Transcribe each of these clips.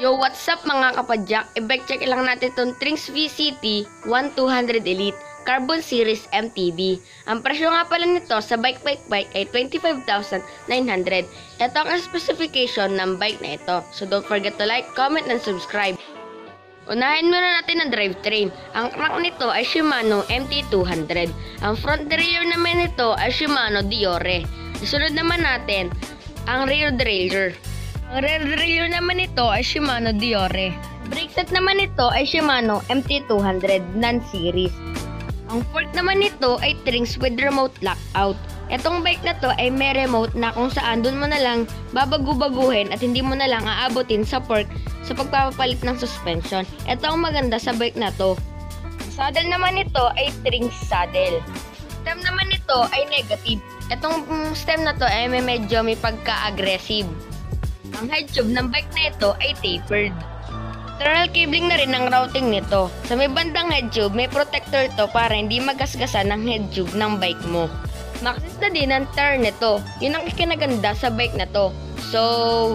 Yo, what's up mga kapadyak? I-bike check lang natin itong Trinx VCT 1200 Elite Carbon Series MTB. Ang presyo nga pala nito sa bike ay 25,900. Ito ang specification ng bike na ito. So don't forget to like, comment, and subscribe. Unahin muna natin ang drivetrain. Ang crank nito ay Shimano MT200. Ang front derailleur naman nito ay Shimano Diore. Isunod naman natin ang rear derailleur. Ang rear derailleur naman nito ay Shimano Diore. Brake set naman nito ay Shimano MT200 non-series. Ang fork naman nito ay Trinx with remote lockout. Etong bike na to ay may remote na kung saan dun mo na lang babagu-baguhin at hindi mo na lang aabutin sa fork sa pagpapalit ng suspension. Ito ang maganda sa bike na to. Saddle naman nito ay Trinx saddle. Stem naman nito ay negative. Etong stem na to ay medyo may pagka-aggressive. Ang head tube ng bike na ito ay tapered. Internal cabling na rin ang routing nito. Sa may bandang head tube, may protector to para hindi magasgasan ng head tube ng bike mo. Maxis na din ang tire nito. Yun ang ikinaganda sa bike na to. So,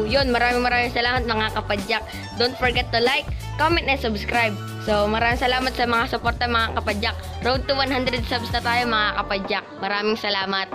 yun, maraming salamat mga kapadyak. Don't forget to like, comment, and subscribe. So, maraming salamat sa mga suporta mga kapadyak. Road to 100 subs na tayo mga kapadyak. Maraming salamat.